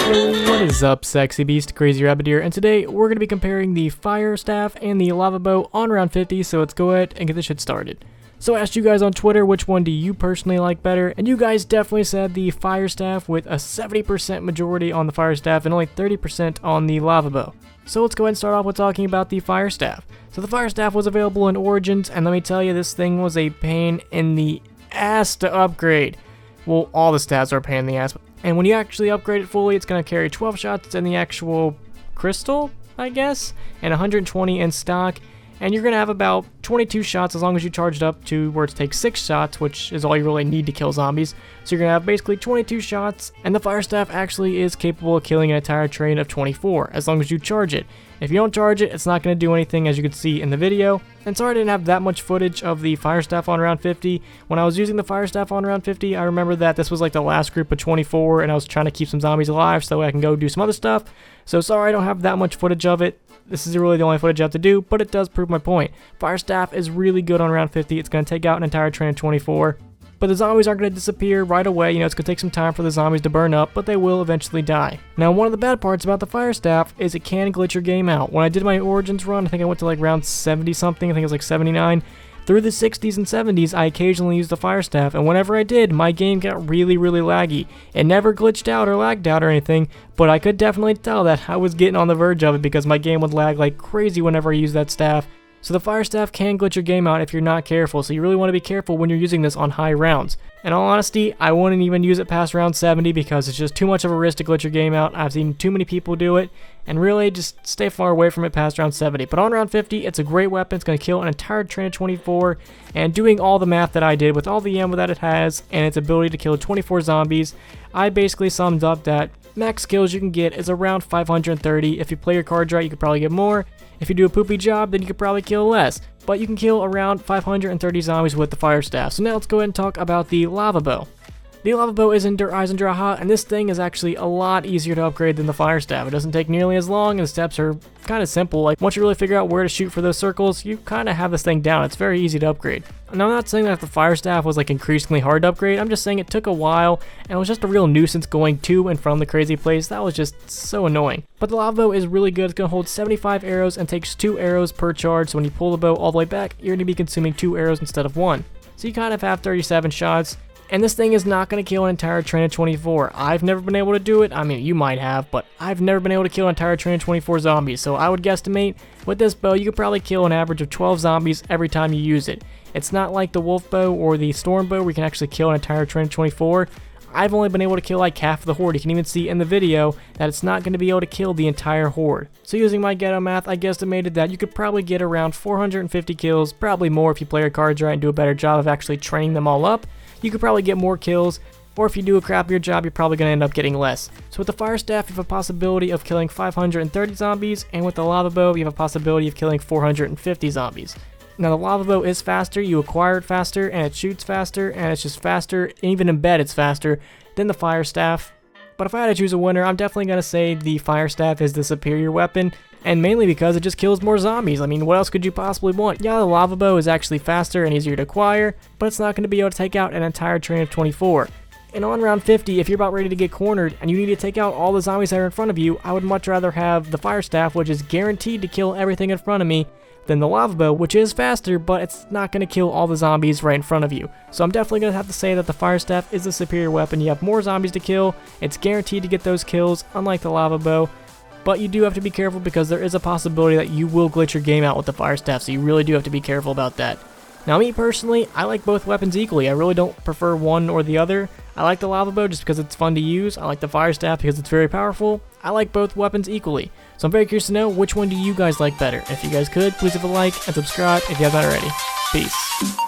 What is up, sexy beast? Crazy Rabbit here, and today we're going to be comparing the Fire Staff and the Lava Bow on round 50, so let's go ahead and get this shit started. So I asked you guys on Twitter which one do you personally like better, and you guys definitely said the Fire Staff with a 70% majority on the Fire Staff and only 30% on the Lava Bow. So let's go ahead and start off with talking about the Fire Staff. So the Fire Staff was available in Origins, and let me tell you, this thing was a pain in the ass to upgrade. Well, all the stats are a pain in the ass. And when you actually upgrade it fully, it's going to carry 12 shots in the actual crystal, I guess, and 120 in stock. And you're going to have about 22 shots as long as you charge it up to where it takes 6 shots, which is all you really need to kill zombies. So you're going to have basically 22 shots, and the Fire Staff actually is capable of killing an entire train of 24, as long as you charge it. If you don't charge it, it's not going to do anything, as you can see in the video. And sorry I didn't have that much footage of the Fire Staff on round 50. When I was using the Fire Staff on round 50, I remember that this was like the last group of 24, and I was trying to keep some zombies alive so I can go do some other stuff. So sorry I don't have that much footage of it. This is really the only footage I have to do, but it does prove my point. Fire Staff is really good on round 50. It's going to take out an entire train of 24. But the zombies aren't going to disappear right away. You know, it's going to take some time for the zombies to burn up, but they will eventually die. Now, one of the bad parts about the Fire Staff is it can glitch your game out. When I did my Origins run, I think I went to like round 70 something. I think it was like 79. Through the 60s and 70s, I occasionally used the Fire Staff, and whenever I did, my game got really, really laggy. It never glitched out or lagged out or anything, but I could definitely tell that I was getting on the verge of it because my game would lag like crazy whenever I used that staff. So the Fire Staff can glitch your game out if you're not careful, so you really want to be careful when you're using this on high rounds. In all honesty, I wouldn't even use it past round 70 because it's just too much of a risk to glitch your game out. I've seen too many people do it, and really just stay far away from it past round 70. But on round 50, it's a great weapon. It's going to kill an entire train of 24, and doing all the math that I did with all the ammo that it has and its ability to kill 24 zombies, I basically summed up that max kills you can get is around 530. If you play your cards right, you could probably get more. If you do a poopy job, then you could probably kill less. But you can kill around 530 zombies with the Fire Staff. So now let's go ahead and talk about the Lava Bow. The Lava Bow is in Der Eisendrache, and this thing is actually a lot easier to upgrade than the Fire Staff. It doesn't take nearly as long, and the steps are kind of simple. Like, once you really figure out where to shoot for those circles, you kind of have this thing down. It's very easy to upgrade. Now, I'm not saying that the Fire Staff was like increasingly hard to upgrade. I'm just saying it took a while, and it was just a real nuisance going to and from the crazy place. That was just so annoying. But the Lava Bow is really good. It's going to hold 75 arrows and takes 2 arrows per charge. So when you pull the bow all the way back, you're going to be consuming 2 arrows instead of 1. So you kind of have 37 shots. And this thing is not going to kill an entire train of 24. I've never been able to do it. I mean, you might have, but I've never been able to kill an entire train of 24 zombies. So I would guesstimate with this bow, you could probably kill an average of 12 zombies every time you use it. It's not like the Wolf Bow or the Storm Bow where you can actually kill an entire train of 24. I've only been able to kill like half of the horde. You can even see in the video that it's not going to be able to kill the entire horde. So using my ghetto math, I guesstimated that you could probably get around 450 kills, probably more if you play your cards right and do a better job of actually training them all up. You could probably get more kills, or if you do a crappier job, you're probably going to end up getting less. So with the Fire Staff, you have a possibility of killing 530 zombies, and with the Lava Bow, you have a possibility of killing 450 zombies. Now the Lava Bow is faster, you acquire it faster, and it shoots faster, and it's just faster, and even in bed it's faster than the Fire Staff. But if I had to choose a winner, I'm definitely going to say the Fire Staff is the superior weapon, and mainly because it just kills more zombies. I mean, what else could you possibly want? Yeah, the Lava Bow is actually faster and easier to acquire, but it's not going to be able to take out an entire train of 24. And on round 50, if you're about ready to get cornered and you need to take out all the zombies that are in front of you, I would much rather have the Fire Staff, which is guaranteed to kill everything in front of me, than the Lava Bow, which is faster, but it's not going to kill all the zombies right in front of you. So I'm definitely going to have to say that the Fire Staff is the superior weapon. You have more zombies to kill, it's guaranteed to get those kills, unlike the Lava Bow. But you do have to be careful because there is a possibility that you will glitch your game out with the Fire Staff, so you really do have to be careful about that. Now me personally, I like both weapons equally. I really don't prefer one or the other. I like the Lava Bow just because it's fun to use. I like the Fire Staff because it's very powerful. I like both weapons equally. So I'm very curious to know, which one do you guys like better? If you guys could, please leave a like and subscribe if you haven't already. Peace.